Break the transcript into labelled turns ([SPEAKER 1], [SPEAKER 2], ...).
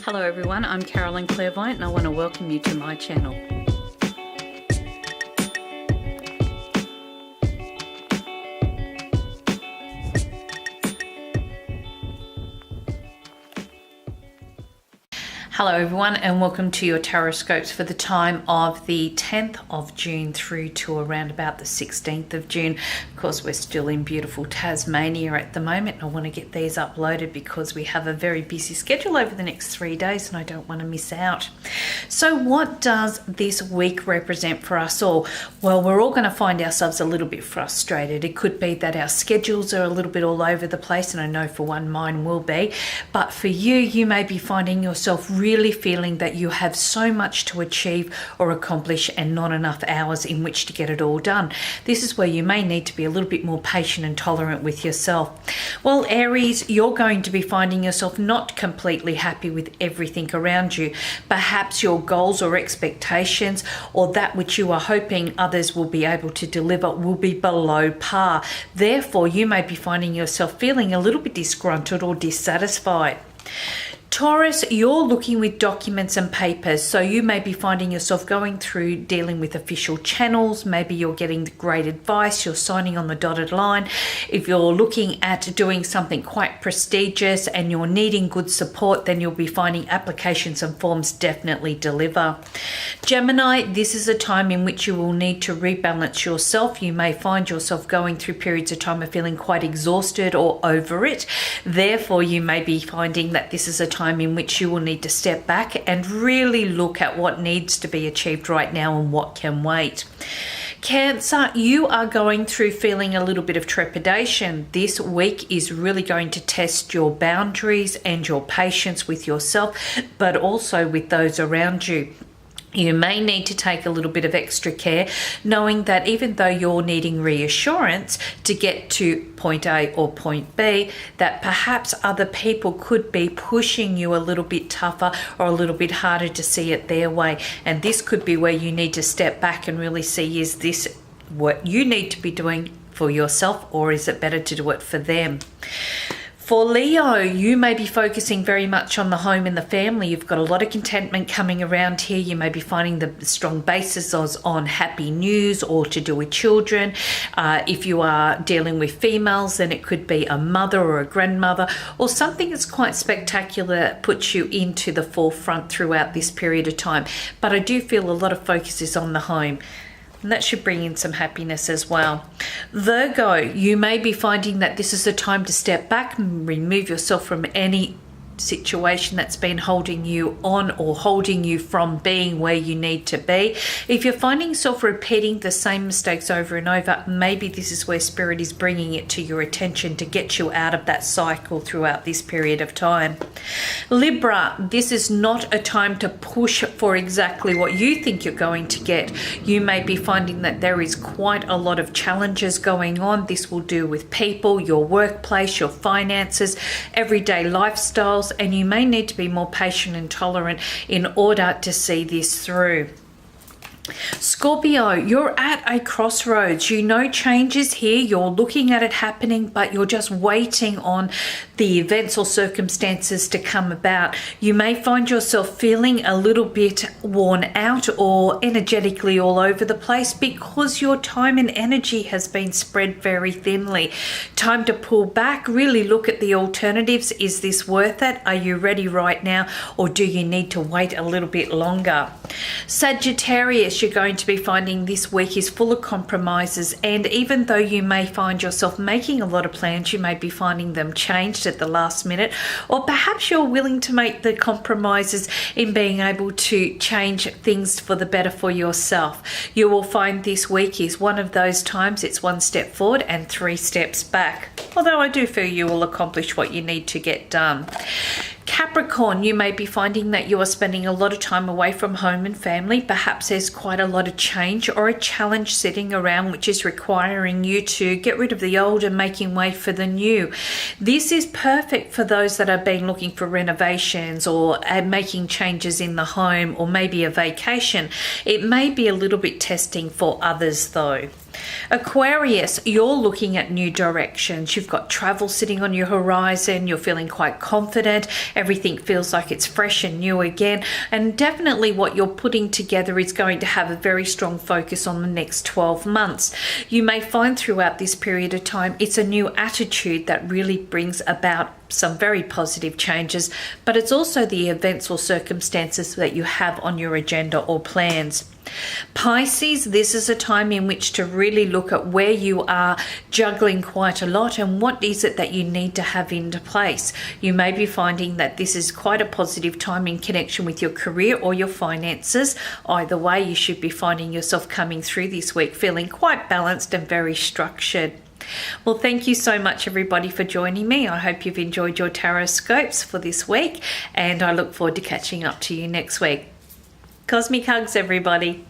[SPEAKER 1] Hello everyone, I'm Carolyn Clairvoyant and I want to welcome you to my channel. Hello everyone and welcome to your Taroscopes for the time of the 10th of June through to around about the 16th of June. Of course, we're still in beautiful Tasmania at the moment. I want to get these uploaded because we have a very busy schedule over the next 3 days and I don't want to miss out. So what does this week represent for us all? Well, we're all going to find ourselves a little bit frustrated. It could be that our schedules are a little bit all over the place, and I know for one mine will be, but for you, you may be finding yourself really feeling that you have so much to achieve or accomplish and not enough hours in which to get it all done. This is where you may need to be a little bit more patient and tolerant with yourself. Well, Aries, you're going to be finding yourself not completely happy with everything around you. Perhaps your goals or expectations or that which you are hoping others will be able to deliver will be below par. Therefore, you may be finding yourself feeling a little bit disgruntled or dissatisfied. Taurus, you're looking with documents and papers, so you may be finding yourself going through dealing with official channels. Maybe you're getting great advice, you're signing on the dotted line. If you're looking at doing something quite prestigious and you're needing good support, then you'll be finding applications and forms definitely deliver. Gemini, this is a time in which you will need to rebalance yourself. You may find yourself going through periods of time of feeling quite exhausted or over it. Therefore, you may be finding that this is a time in which you will need to step back and really look at what needs to be achieved right now and what can wait. Cancer, you are going through feeling a little bit of trepidation. This week is really going to test your boundaries and your patience with yourself, but also with those around you. You may need to take a little bit of extra care, knowing that even though you're needing reassurance to get to point A or point B, that perhaps other people could be pushing you a little bit tougher or a little bit harder to see it their way. And this could be where you need to step back and really see, is this what you need to be doing for yourself, or is it better to do it for them? For Leo, you may be focusing very much on the home and the family. You've got a lot of contentment coming around here. You may be finding the strong basis on happy news or to do with children. If you are dealing with females, then it could be a mother or a grandmother or something that's quite spectacular that puts you into the forefront throughout this period of time. But I do feel a lot of focus is on the home. And that should bring in some happiness as well. Virgo, you may be finding that this is a time to step back and remove yourself from any situation that's been holding you on or holding you from being where you need to be. If you're finding yourself repeating the same mistakes over and over, maybe this is where Spirit is bringing it to your attention to get you out of that cycle throughout this period of time. Libra, this is not a time to push for exactly what you think you're going to get. You may be finding that there is quite a lot of challenges going on. This will do with people, your workplace, your finances, everyday lifestyles, and you may need to be more patient and tolerant in order to see this through. Scorpio, you're at a crossroads. You know change is here. You're looking at it happening, but you're just waiting on the events or circumstances to come about. You may find yourself feeling a little bit worn out or energetically all over the place because your time and energy has been spread very thinly. Time to pull back, really look at the alternatives. Is this worth it? Are you ready right now, or do you need to wait a little bit longer? Sagittarius, you're going to be finding this week is full of compromises, and even though you may find yourself making a lot of plans, you may be finding them changed at the last minute, or perhaps you're willing to make the compromises in being able to change things for the better for yourself. You will find this week is one of those times it's 1 step forward and 3 steps back, although I do feel you will accomplish what you need to get done. Capricorn, you may be finding that you are spending a lot of time away from home and family. Perhaps there's quite a lot of change or a challenge sitting around which is requiring you to get rid of the old and making way for the new. This is perfect for those that have been looking for renovations or making changes in the home, or maybe a vacation. It may be a little bit testing for others though. Aquarius, you're looking at new directions. You've got travel sitting on your horizon. You're feeling quite confident. Everything It feels like it's fresh and new again. And definitely what you're putting together is going to have a very strong focus on the next 12 months. You may find throughout this period of time, it's a new attitude that really brings about some very positive changes, but it's also the events or circumstances that you have on your agenda or plans. Pisces, this is a time in which to really look at where you are juggling quite a lot and what is it that you need to have into place. You may be finding that this is quite a positive time in connection with your career or your finances. Either way, you should be finding yourself coming through this week feeling quite balanced and very structured. Well, thank you so much, everybody, for joining me. I hope you've enjoyed your Taroscopes for this week, and I look forward to catching up to you next week. Cosmic hugs, everybody.